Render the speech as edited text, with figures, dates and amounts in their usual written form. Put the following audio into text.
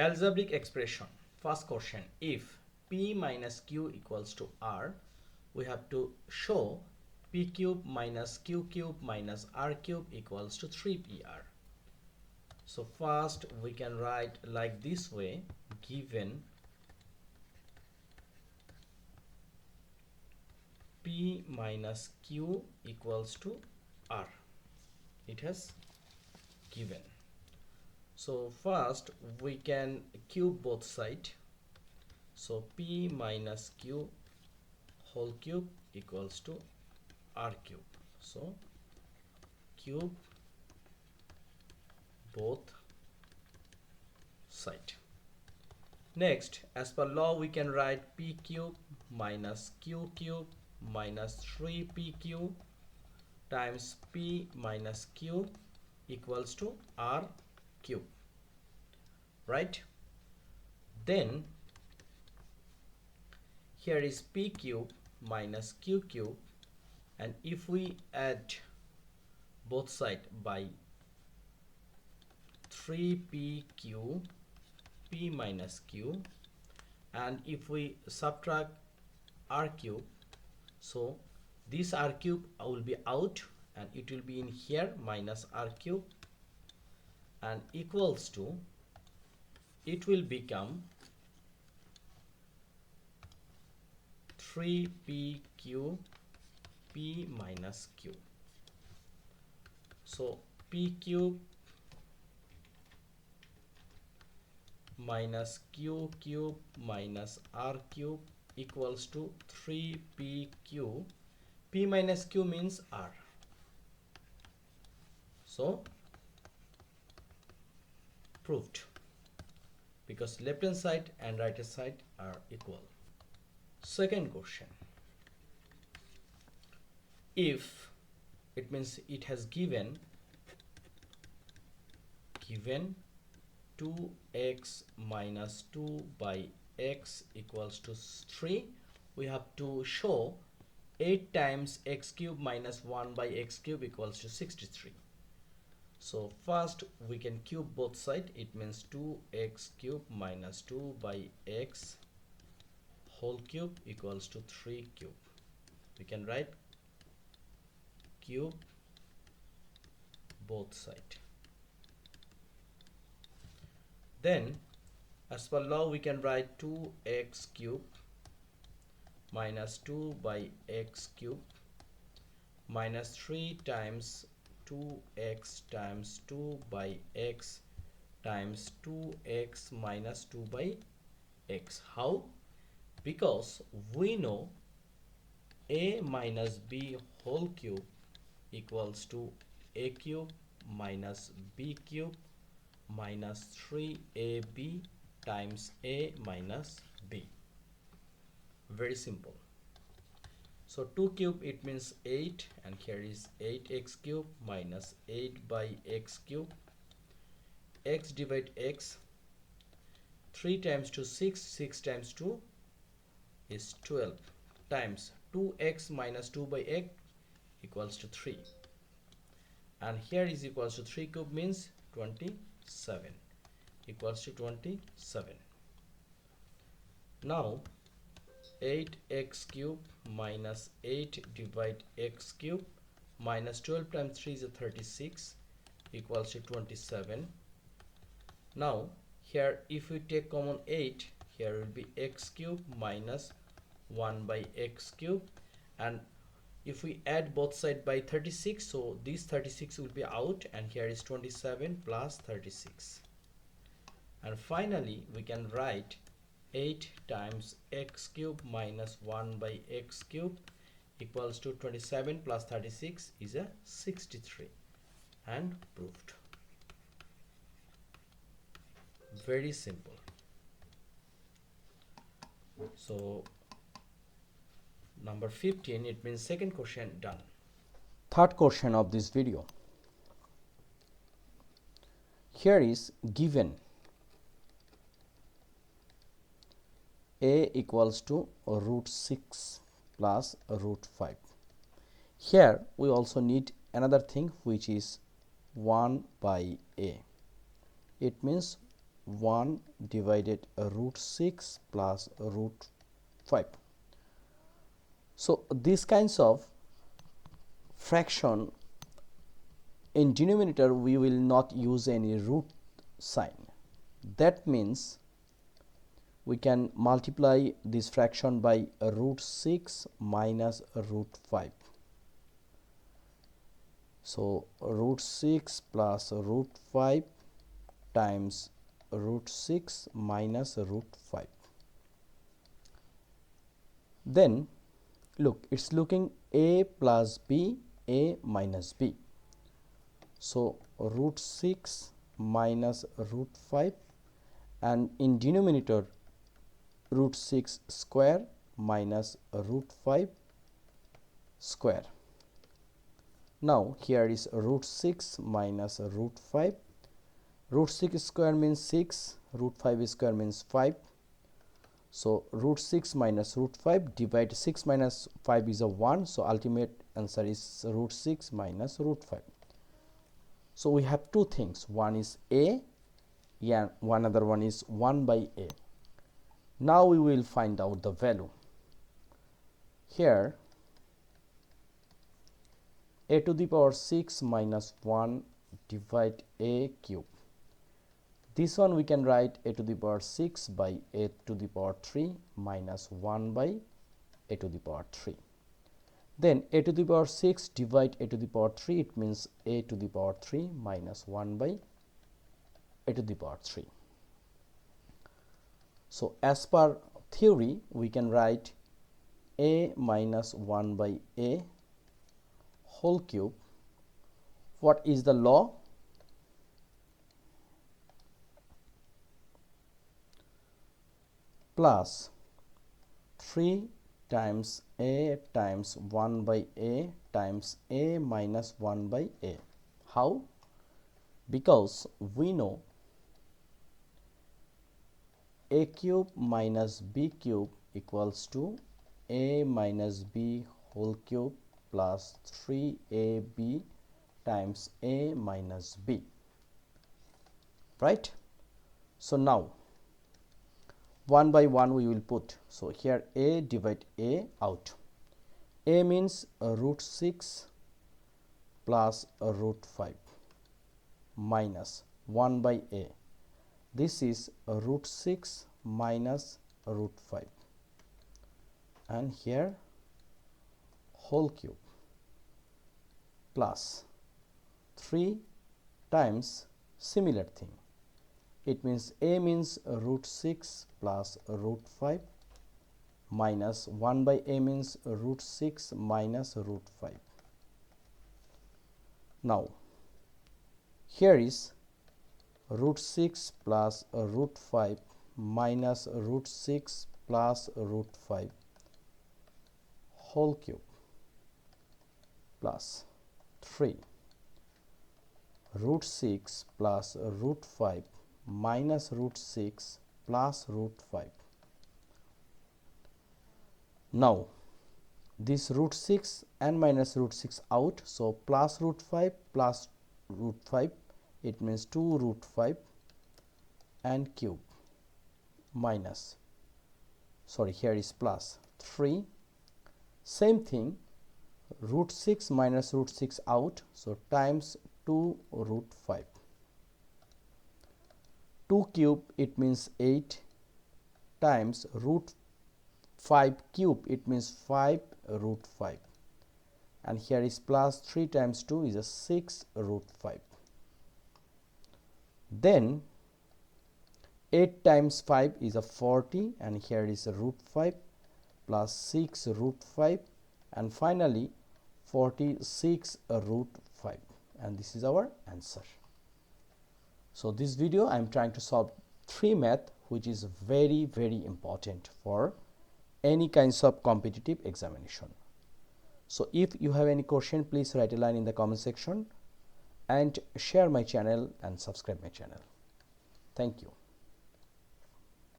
Algebraic expression. First question, if p minus q equals to r, we have to show p cube minus q cube minus r cube equals to 3pr. So first we can write like this way, given p minus q equals to r. It has given. So first we can cube both sides. So p minus q whole cube equals to r cube. So cube both side. Next, as per law, we can write p cube minus q cube minus 3pq times p minus q equals to r cube, right? Then here is p cube minus q cube, and if we add both sides by 3pq p minus q, and if we subtract r cube, so this r cube will be out and it will be in here minus r cube, and equals to, it will become 3pq p minus q. So p cube minus q cube minus r cube equals to 3pq. P minus q means r. So proved, because left hand side and right hand side are equal. Second question, if it means it has given 2x minus 2 by x equals to 3, we have to show 8 times x cube minus 1 by x cube equals to 63. So first we can cube both sides. It means 2x cube minus 2 by x whole cube equals to 3 cube. We can write cube both sides. Then as per law we can write 2x cube minus 2 by x cube minus 3 times 2x times 2 by x times 2x minus 2 by x. How? Because we know a minus b whole cube equals to a cube minus b cube minus 3ab times a minus b. Very simple. So 2 cube, it means 8, and here is 8x cube minus 8 by x cube. X divide x, 3 times 2 6, 6 times 2 is 12, times 2x minus 2 by x equals to 3, and here is equals to 3 cube means 27, equals to 27. Now 8x cube minus 8 divide x cube minus 12 times 3 is a 36 equals to 27. Now here if we take common 8, here will be x cube minus 1 by x cube, and if we add both sides by 36, so this 36 will be out, and here is 27 plus 36, and finally we can write 8 times x cube minus 1 by x cube equals to 27 plus 36 is a 63, and proved. Very simple. So number 15, it means second question done. Third question of this video. Here is given a equals to root 6 plus root 5. Here we also need another thing, which is 1 by a. It means 1 divided root 6 plus root 5. So these kinds of fraction, in denominator we will not use any root sign. That means we can multiply this fraction by root 6 minus root 5. So root 6 plus root 5 times root 6 minus root 5. Then look, it's looking a plus b, a minus b. So root 6 minus root 5, and in denominator root 6 square minus root 5 square. Now here is root 6 minus root 5. Root 6 square means 6, root 5 square means 5. So root 6 minus root 5, divide 6 minus 5 is a 1. So ultimate answer is root 6 minus root 5. So we have two things, one is a and one other one is 1 by a. Now we will find out the value. Here a to the power 6 minus 1 divide a cube. This one we can write a to the power 6 by a to the power 3 minus 1 by a to the power 3. Then a to the power 6 divide a to the power 3, it means a to the power 3 minus 1 by a to the power 3. So as per theory we can write a minus 1 by a whole cube. What is the law? Plus 3 times a times 1 by a times a minus 1 by a. How? Because we know a cube minus b cube equals to a minus b whole cube plus 3ab times a minus b, right? So now 1 by 1 we will put. So here a divide a out. A means root 6 plus root 5 minus 1 by a. This is root 6 minus root 5, and here whole cube plus 3 times similar thing. It means a means root 6 plus root 5 minus 1 by a means root 6 minus root 5. Now here is root 6 plus root 5 minus root 6 plus root 5 whole cube plus 3 root 6 plus root 5 minus root 6 plus root 5. Now this root 6 and minus root 6 out, so plus root 5 plus root 5, it means 2 root 5 and cube minus, sorry, here is plus 3. Same thing, root 6 minus root 6 out, so times 2 root 5. 2 cube, it means 8 times root 5 cube, it means 5 root 5, and here is plus 3 times 2 is a 6 root 5. Then 8 times 5 is a 40, and here is a root 5 plus 6 root 5, and finally 46 root 5, and this is our answer. So this video I am trying to solve 3 math which is very important for any kinds of competitive examination. So if you have any question, please write a line in the comment section and share my channel and subscribe my channel. Thank you.